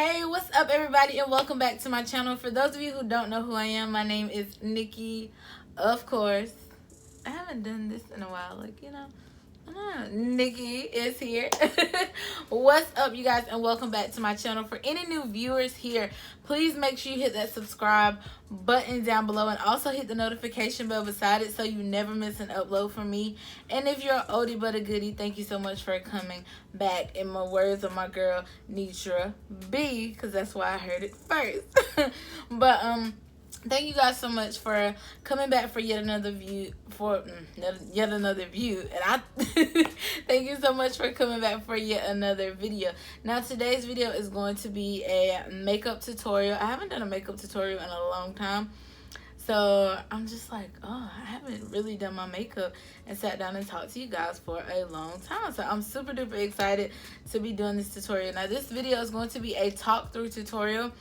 Hey, what's up everybody, and welcome back to my channel. For those of you who don't know who I am, my name is Nikki, of course. I haven't done this in a while, Nikki is here. What's up, you guys, and welcome back to my channel. For any new viewers here, please make sure you hit that subscribe button down below and also hit the notification bell beside it so you never miss an upload from me. And if you're an oldie but a goodie, thank you so much for coming back. In my words of my girl Nitra B, because that's why I heard it first. But thank you guys so much for coming back for yet another view. And I thank you so much for coming back for yet another video. Now today's video is going to be a makeup tutorial. I haven't done a makeup tutorial in a long time, so I'm just like, oh, I haven't really done my makeup and sat down and talked to you guys for a long time. So I'm super duper excited to be doing this tutorial. Now this video is going to be a talk through tutorial.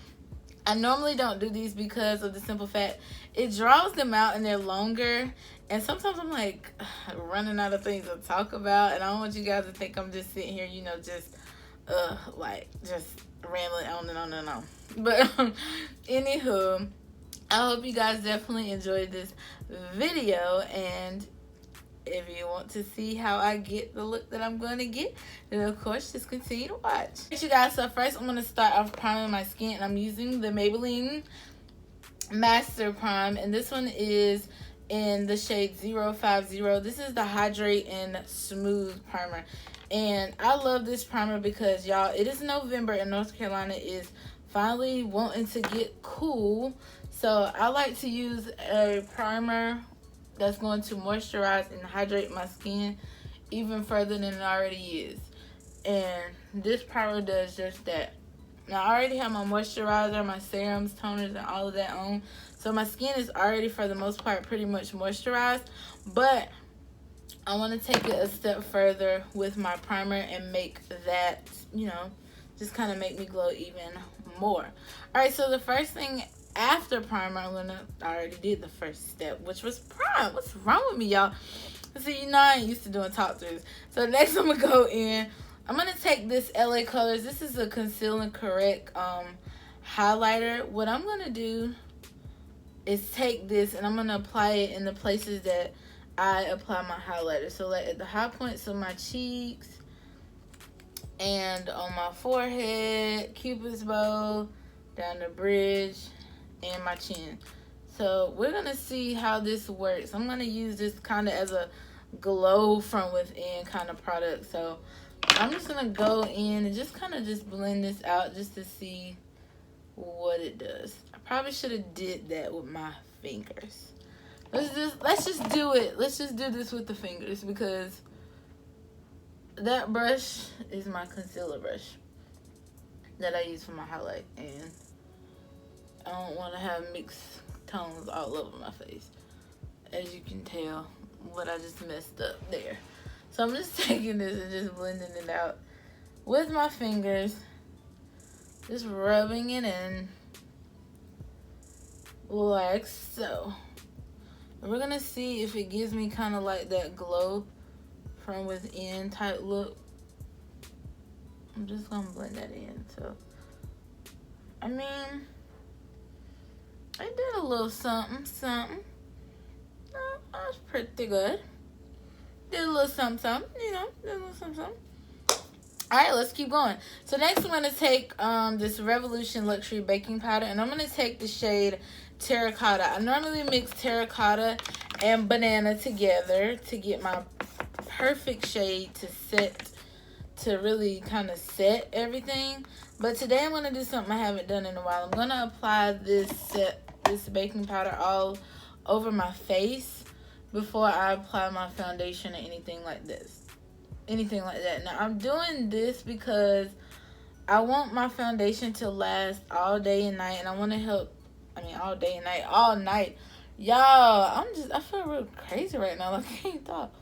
I normally don't do these because of the simple fact it draws them out and they're longer, and sometimes I'm like running out of things to talk about, and I don't want you guys to think I'm just sitting here, you know, just rambling on and on and on. But anywho, I hope you guys definitely enjoyed this video, and if you want to see how I get the look that I'm going to get, then of course just continue to watch. You guys, so first I'm going to start off priming my skin, and I'm using the Maybelline Master Prime, and this one is in the shade 050. This is the Hydrate and Smooth Primer, and I love this primer because, y'all, it is November and North Carolina is finally wanting to get cool, so I like to use a primer that's going to moisturize and hydrate my skin even further than it already is. And this primer does just that. Now, I already have my moisturizer, my serums, toners, and all of that on. So my skin is already, for the most part, pretty much moisturized. But I want to take it a step further with my primer and make that, you know, just kind of make me glow even more. Alright, so the first thing after primer, I already did the first step, which was prime. What's wrong with me, y'all? See, you know, I ain't used to doing talk throughs. So next I'm gonna go in. I'm gonna take this LA Colors. This is a Conceal and Correct highlighter. What I'm gonna do is take this and I'm gonna apply it in the places that I apply my highlighter. So like at the high points of my cheeks and on my forehead, Cupid's bow, down the bridge, and my chin. So we're gonna see how this works. I'm gonna use this kind of as a glow from within kind of product. So I'm just gonna go in and just kind of just blend this out just to see what it does. I probably should have did that with my fingers. Let's just do it. Let's just do this with the fingers, because that brush is my concealer brush that I use for my highlight, and I don't want to have mixed tones all over my face. As you can tell, what I just messed up there. So I'm just taking this and just blending it out with my fingers. Just rubbing it in. Like so. And we're going to see if it gives me kind of like that glow from within type look. I'm just going to blend that in. So, I mean, I did a little something. That was pretty good. Did a little something, you know, did a little something. Alright, let's keep going. So next I'm going to take this Revolution Luxury Baking Powder, and I'm going to take the shade Terracotta. I normally mix Terracotta and Banana together to get my perfect shade to really kind of set everything. But today I'm going to do something I haven't done in a while. I'm going to apply this baking powder all over my face before I apply my foundation or anything like that. Now I'm doing this because I want my foundation to last all day and night, and I want to help, all day and night, all night. Y'all, I feel real crazy right now. Like, I can't talk.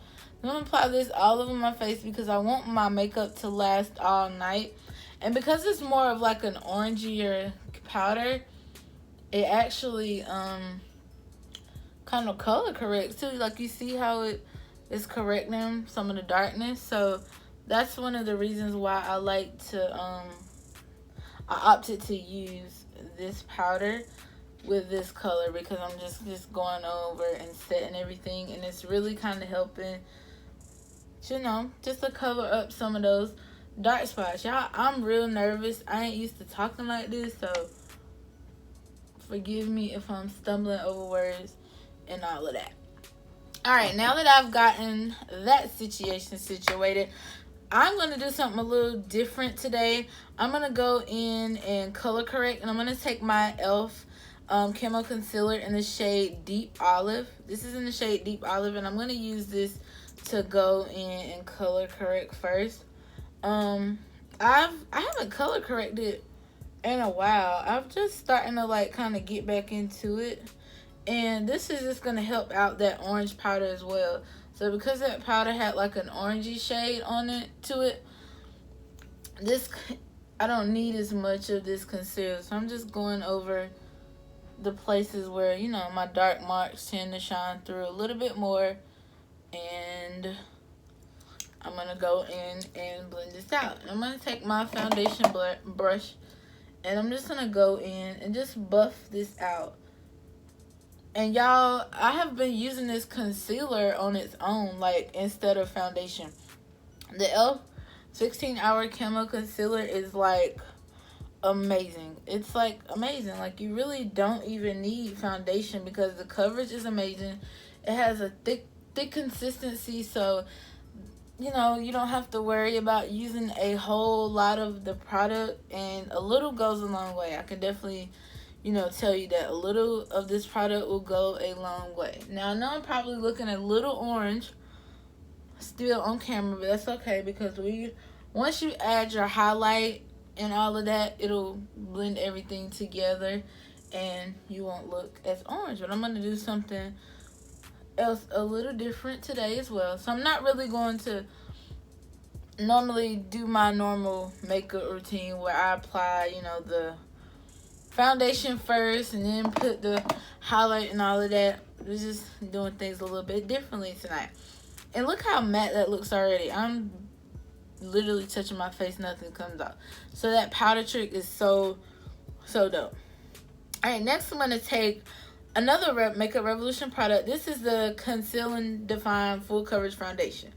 I'm going to apply this all over my face because I want my makeup to last all night. And because it's more of like an orangier powder, it actually kind of color corrects too. Like, you see how it is correcting some of the darkness. So that's one of the reasons why I like to I opted to use this powder with this color because I'm just going over and setting everything, and it's really kind of helping, you know, just to cover up some of those dark spots. Y'all, I'm real nervous. I ain't used to talking like this, so forgive me if I'm stumbling over words and all of that. Alright, now that I've gotten that situation situated, I'm going to do something a little different today. I'm going to go in and color correct, and I'm going to take my e.l.f. Camo Concealer in the shade Deep Olive. This is in the shade Deep Olive, and I'm going to use this to go in and color correct first. I haven't color corrected in a while. I'm just starting to like kind of get back into it, and this is just going to help out that orange powder as well. So because that powder had like an orangey shade on it to it, I don't need as much of this concealer. So I'm just going over the places where, you know, my dark marks tend to shine through a little bit more, and I'm going to go in and blend this out. I'm going to take my foundation brush, and I'm just going to go in and just buff this out. And y'all, I have been using this concealer on its own, like, instead of foundation. The e.l.f. 16-Hour Camo Concealer is, like, amazing. It's, like, amazing. Like, you really don't even need foundation because the coverage is amazing. It has a thick consistency, so, you know, you don't have to worry about using a whole lot of the product, and a little goes a long way. I can definitely, you know, tell you that a little of this product will go a long way. Now, I know I'm probably looking a little orange still on camera, but that's okay because once you add your highlight and all of that, it'll blend everything together and you won't look as orange. But I'm going to do something else a little different today as well. So I'm not really going to normally do my normal makeup routine where I apply, you know, the foundation first and then put the highlight and all of that. We're just doing things a little bit differently tonight. And look how matte that looks already. I'm literally touching my face, nothing comes out. So that powder trick is so dope. Alright, next I'm going to take another Makeup Revolution product. This is the Conceal and Define Full Coverage Foundation.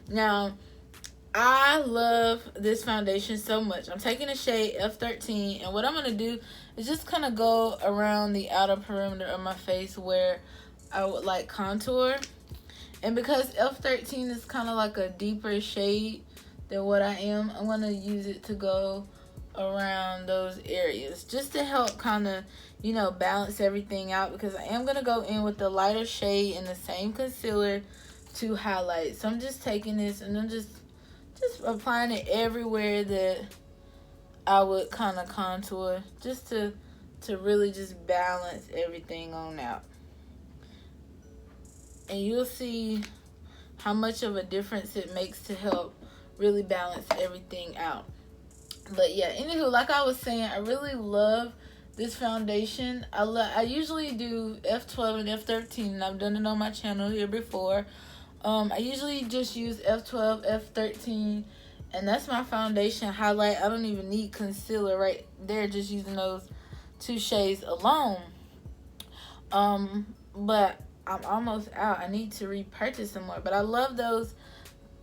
Now, I love this foundation so much. I'm taking the shade F13, and what I'm going to do is just kind of go around the outer perimeter of my face where I would like contour. And because F13 is kind of like a deeper shade than what I am, I'm going to use it to go around those areas just to help kind of, you know, balance everything out, because I am going to go in with the lighter shade in the same concealer to highlight. So I'm just taking this and I'm just applying it everywhere that I would kind of contour, just to really just balance everything on out. And you'll see how much of a difference it makes to help really balance everything out. But yeah, anywho, like I was saying, I really love this foundation. I usually do F12 and F13, and I've done it on my channel here before. I usually just use F12, F13, and that's my foundation highlight. I don't even need concealer right there, just using those two shades alone. But I'm almost out. I need to repurchase some more, but I love those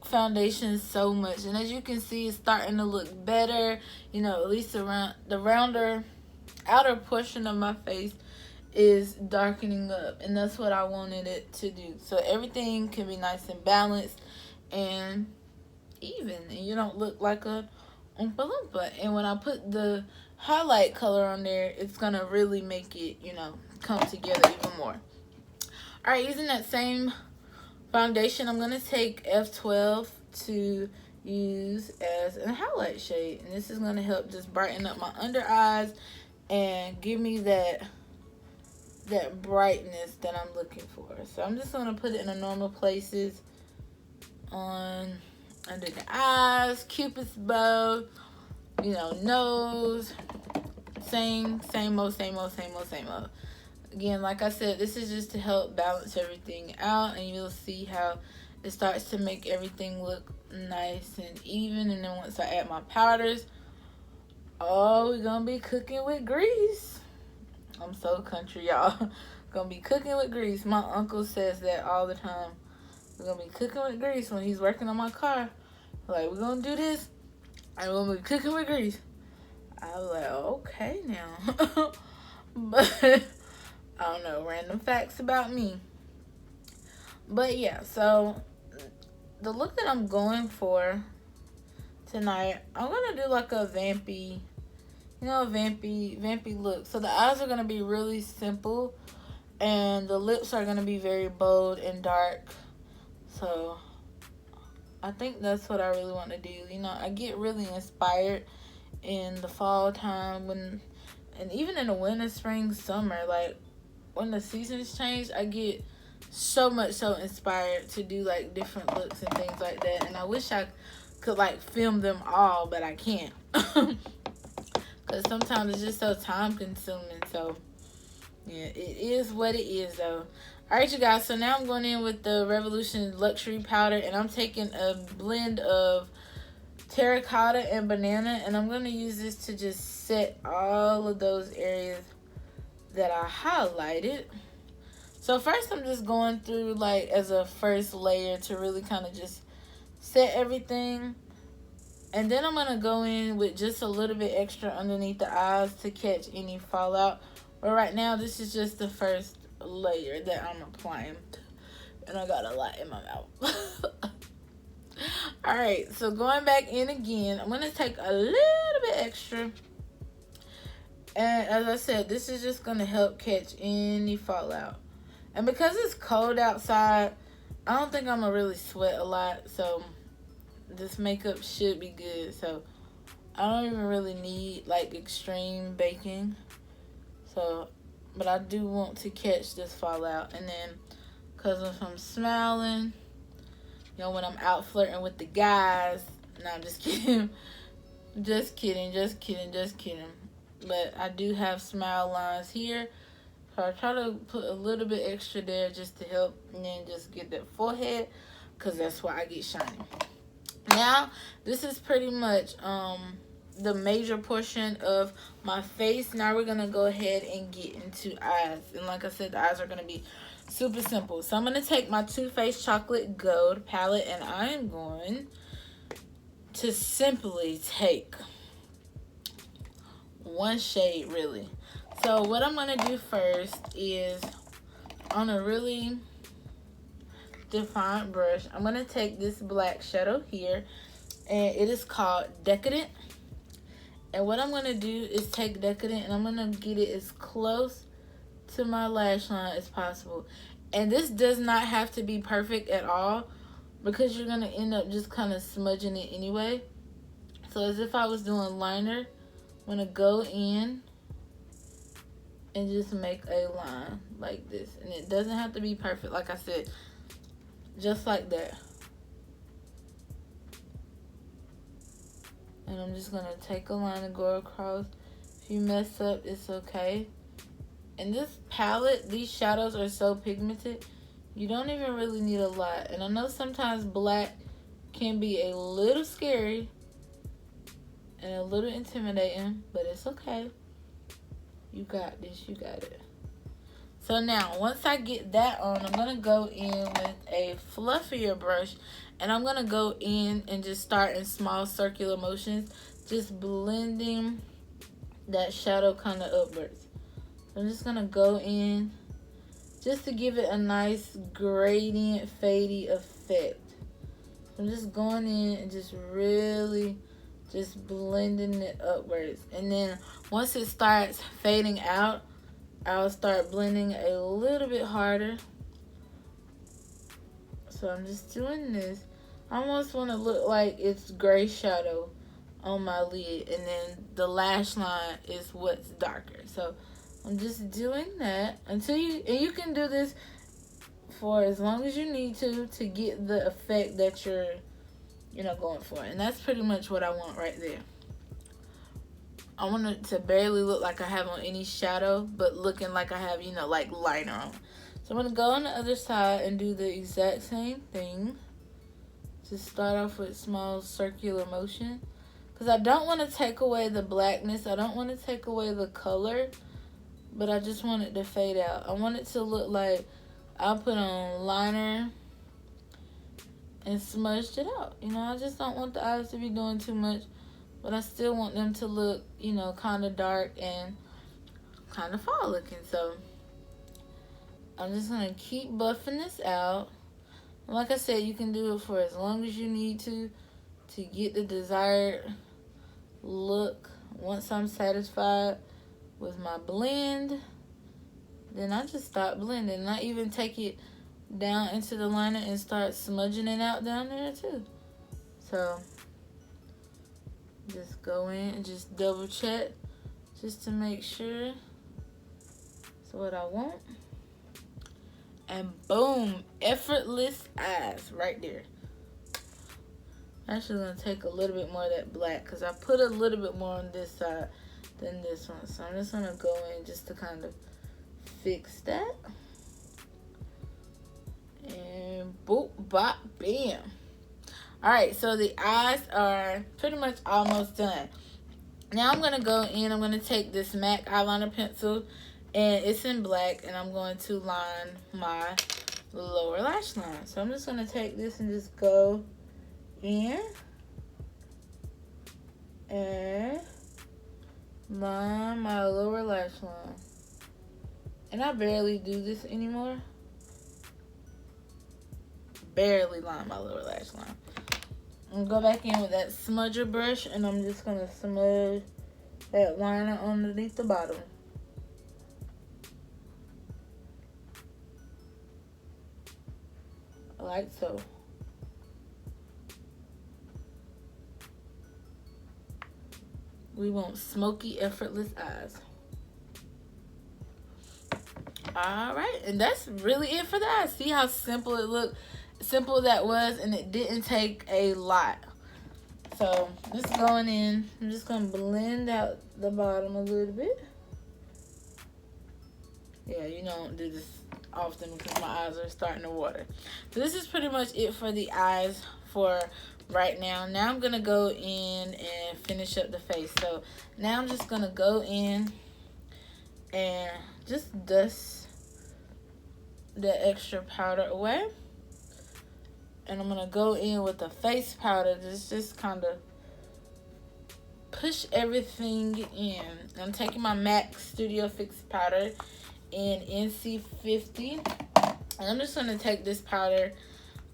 foundations so much. And as you can see, it's starting to look better, you know, at least around the rounder outer portion of my face is darkening up, and that's what I wanted it to do, so everything can be nice and balanced and even, and you don't look like a Oompa Loompa. And when I put the highlight color on there, it's gonna really make it, you know, come together even more. Alright, using that same foundation, I'm gonna take F12 to use as a highlight shade, and this is gonna help just brighten up my under eyes and give me that brightness that I'm looking for. So I'm just gonna put it in the normal places, on under the eyes, Cupid's bow, you know, nose, same old. Again, like I said, this is just to help balance everything out, and you'll see how it starts to make everything look nice and even. And then once I add my powders, Oh, we're gonna be cooking with grease. I'm so country, y'all. Gonna be cooking with grease. My uncle says that all the time. We're gonna be cooking with grease when he's working on my car. Like, we're gonna do this, and we're gonna be cooking with grease. I was like, okay now. But I don't know, random facts about me. But yeah, so the look that I'm going for tonight, I'm gonna do like a vampy, vampy look. So the eyes are gonna be really simple, and the lips are gonna be very bold and dark. So I think that's what I really want to do. I get really inspired in the fall time and even in the winter, spring, summer, like when the seasons change, I get so inspired to do like different looks and things like that. And I wish I could like film them all, but I can't. Because sometimes it's just so time consuming. So yeah, it is what it is though. Alright, you guys, so now I'm going in with the Revolution Luxury Powder, and I'm taking a blend of terracotta and banana, and I'm going to use this to just set all of those areas that I highlighted. So first I'm just going through like as a first layer to really kind of just set everything, and then I'm going to go in with just a little bit extra underneath the eyes to catch any fallout. But right now this is just the first layer that I'm applying, and I got a lot in my mouth. Alright, so going back in again, I'm going to take a little bit extra, and as I said, this is just going to help catch any fallout. And because it's cold outside, I don't think I'm going to really sweat a lot, so this makeup should be good. So I don't even really need like extreme baking, but I do want to catch this fallout. And then because if I'm smiling, when I'm out flirting with the guys, no, I'm just kidding. Just kidding. But I do have smile lines here, so I try to put a little bit extra there just to help, and then just get that forehead, because that's why I get shiny. Now this is pretty much the major portion of my face. Now we're gonna go ahead and get into eyes, and like I said, the eyes are gonna be super simple. So I'm gonna take my Too Faced Chocolate Gold palette, and I am going to simply take one shade, really. So what I'm gonna do first is, on a really defined brush, I'm gonna take this black shadow here, and it is called Decadent. And what I'm gonna do is take Decadent, and I'm gonna get it as close to my lash line as possible. And this does not have to be perfect at all, because you're gonna end up just kind of smudging it anyway. So as if I was doing liner, I'm gonna go in and just make a line like this. And it doesn't have to be perfect, like I said, just like that. And I'm just gonna take a line and go across. If you mess up, it's okay. And this palette, these shadows are so pigmented, you don't even really need a lot. And I know sometimes black can be a little scary and a little intimidating, but it's okay. You got this, you got it. So now, once I get that on, I'm going to go in with a fluffier brush, and I'm going to go in and just start in small circular motions, just blending that shadow kind of upwards. I'm just going to go in just to give it a nice gradient, fadey effect. I'm just going in and just really just blending it upwards. And then once it starts fading out, I'll start blending a little bit harder. So I'm just doing this. I almost want to look like it's gray shadow on my lid, and then the lash line is what's darker. So I'm just doing that until you can do this for as long as you need to get the effect that you're going for. And that's pretty much what I want right there. I want it to barely look like I have on any shadow, but looking like I have, like liner on. So I'm going to go on the other side and do the exact same thing. Just start off with small circular motion. Because I don't want to take away the blackness. I don't want to take away the color. But I just want it to fade out. I want it to look like I put on liner and smudged it out. You know, I just don't want the eyes to be doing too much. But I still want them to look, you know, kind of dark and kind of fall looking. So I'm just going to keep buffing this out. Like I said, you can do it for as long as you need to get the desired look. Once I'm satisfied with my blend, then I just stop blending. And I even take it down into the liner and start smudging it out down there too. So just go in and just double check just to make sure it's what I want. And boom, effortless eyes right there. Actually gonna take a little bit more of that black because I put a little bit more on this side than this one. So I'm just gonna go in just to kind of fix that. And boop, bop, bam. Alright, so the eyes are pretty much almost done. Now I'm gonna go in, I'm gonna take this MAC eyeliner pencil and it's in black and I'm going to line my lower lash line. So I'm just gonna take this and just go in and line my lower lash line. And I barely do this anymore. Barely line my lower lash line. I'm gonna go back in with that smudger brush and I'm just gonna smudge that liner underneath the bottom. Like so. We want smoky, effortless eyes. Alright, and that's really it for the eyes. See how simple it looked? Simple that was, and it didn't take a lot. So, just going in, I'm just going to blend out the bottom a little bit. Yeah, you don't do this often because my eyes are starting to water. So this is pretty much it for the eyes for right now. Now I'm going to go in and finish up the face. So now I'm just going to go in and just dust the extra powder away. And I'm going to go in with the face powder. Just kind of push everything in. I'm taking my MAC Studio Fix powder in NC50. And I'm just going to take this powder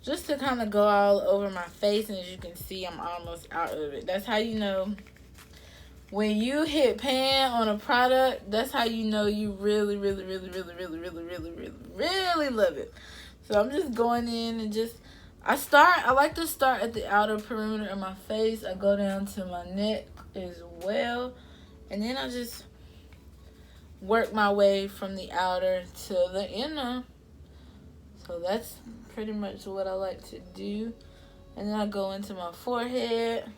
just to kind of go all over my face. And as you can see, I'm almost out of it. That's how you know when you hit pan on a product, that's how you know you really love it. So I'm just going in and just, I like to start at the outer perimeter of my face. I go down to my neck as well. And then I just work my way from the outer to the inner. So that's pretty much what I like to do. And then I go into my forehead.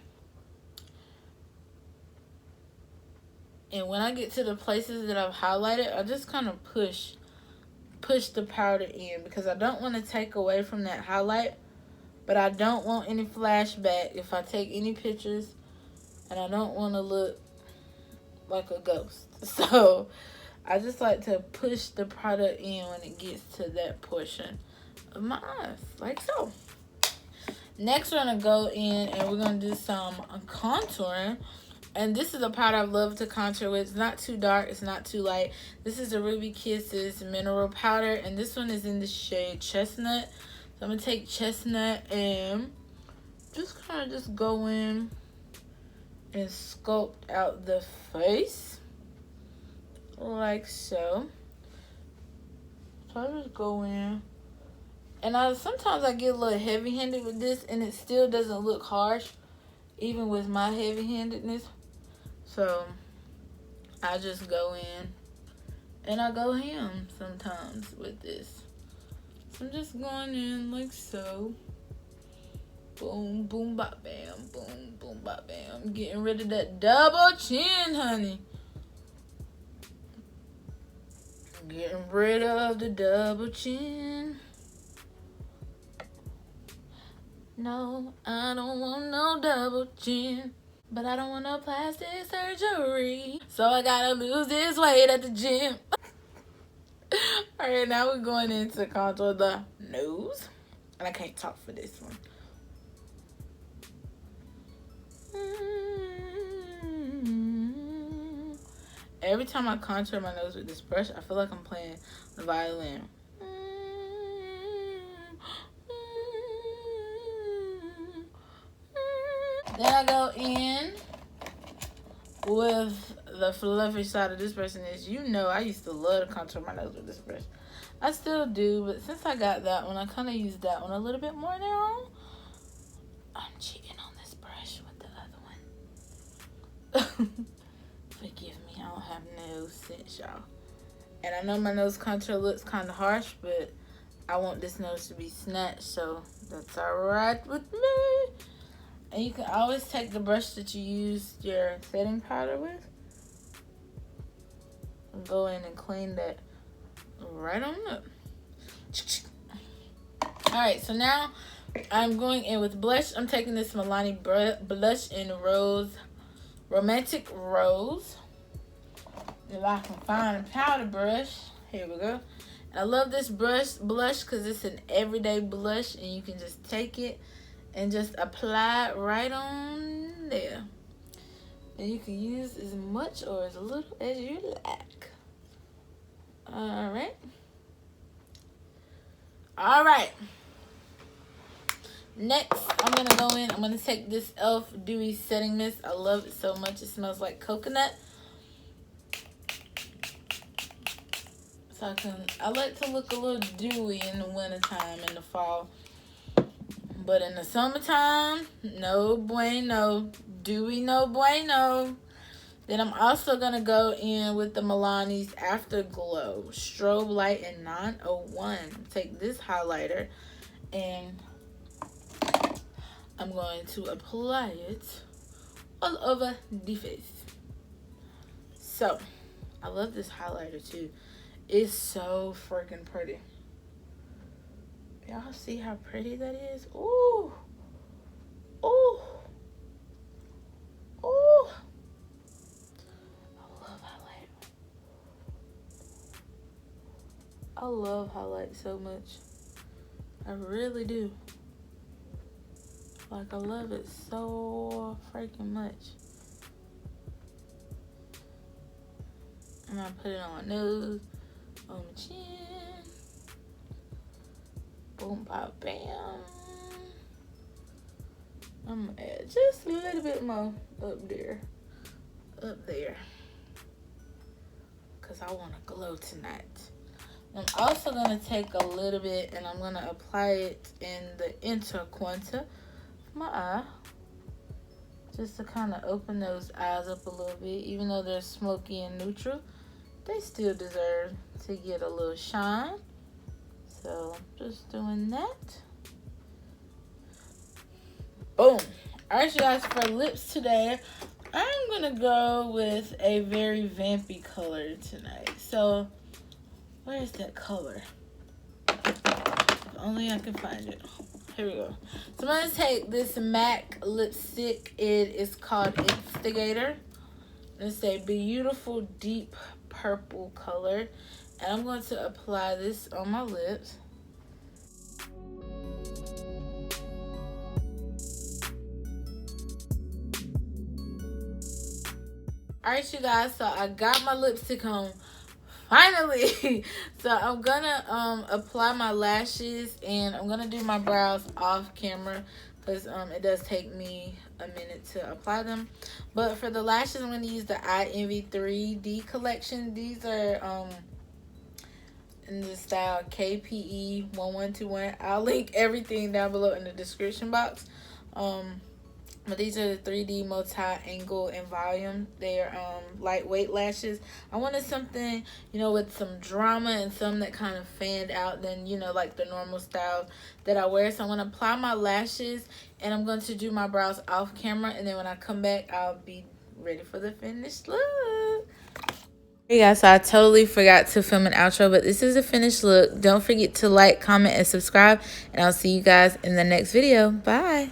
And when I get to the places that I've highlighted, I just kind of push the powder in because I don't want to take away from that highlight, but I don't want any flashback if I take any pictures, and I don't want to look like a ghost. So I just like to push the product in when it gets to that portion of my eyes, like so. Next, we're going to go in and we're going to do some contouring. And this is a powder I love to contour with. It's not too dark. It's not too light. This is the Ruby Kisses Mineral Powder. And this one is in the shade Chestnut. So I'm going to take Chestnut and just kind of just go in and sculpt out the face. Like so. So I just go in. And sometimes I get a little heavy-handed with this. And it still doesn't look harsh. Even with my heavy-handedness. So, I just go in and I go ham sometimes with this. So, I'm just going in like so. Boom, boom, bop, bam. Boom, boom, bop, bam. Getting rid of that double chin, honey. Getting rid of the double chin. No, I don't want no double chin. But I don't want no plastic surgery, so I gotta lose this weight at the gym. Alright, now we're going into contour the nose. And I can't talk for this one. Every time I contour my nose with this brush, I feel like I'm playing the violin. Then I go in with the fluffy side of this brush, and as you know, I used to love to contour my nose with this brush. I still do, but since I got that one, I kind of use that one a little bit more now. I'm cheating on this brush with the other one. Forgive me, I don't have no sense, y'all. And I know my nose contour looks kind of harsh, but I want this nose to be snatched, so that's alright with me. And you can always take the brush that you used your setting powder with and go in and clean that right on up. Alright, so now I'm going in with blush. I'm taking this Milani blush in Romantic Rose. If I can find a powder brush, here we go. And I love this blush because it's an everyday blush, and you can just take it and just apply it right on there. And you can use as much or as little as you like. Alright. Alright. Next, I'm going to go in. I'm going to take this e.l.f. Dewy Setting Mist. I love it so much. It smells like coconut. So I like to look a little dewy in the wintertime and the fall. But in the summertime, no bueno. Dewy, no bueno. Then I'm also going to go in with the Milani's Afterglow Strobe Light in 901. Take this highlighter and I'm going to apply it all over the face. So, I love this highlighter too. It's so freaking pretty. Y'all see how pretty that is? Ooh. Ooh. Ooh. I love highlight. I love highlight so much. I really do. Like, I love it so freaking much. And I put it on my nose, on my chin. Boom, pop, bam. I'm gonna add just a little bit more up there. Up there. Because I want to glow tonight. I'm also going to take a little bit and I'm going to apply it in the interquarter of my eye. Just to kind of open those eyes up a little bit. Even though they're smoky and neutral, they still deserve to get a little shine. So, just doing that. Boom. Alright, you guys, for lips today, I'm going to go with a very vampy color tonight. So, where's that color? If only I can find it. Here we go. So, I'm going to take this MAC lipstick. It is called Instigator. It's a beautiful deep purple color. And I'm going to apply this on my lips. Alright, you guys, so I got my lipstick on finally. So I'm gonna apply my lashes and I'm gonna do my brows off camera because it does take me a minute to apply them. But for the lashes, I'm gonna use the iEnvy 3D collection. These are in the style KPE 1121. I'll link everything down below in the description box. But these are the 3D multi-angle and volume. They're lightweight lashes. I wanted something, you know, with some drama and some that kind of fanned out than, you know, like the normal style that I wear. So I'm going to apply my lashes and I'm going to do my brows off camera. And then when I come back, I'll be ready for the finished look. Hey guys, so I totally forgot to film an outro, but this is a finished look. Don't forget to like, comment, and subscribe. And I'll see you guys in the next video. Bye.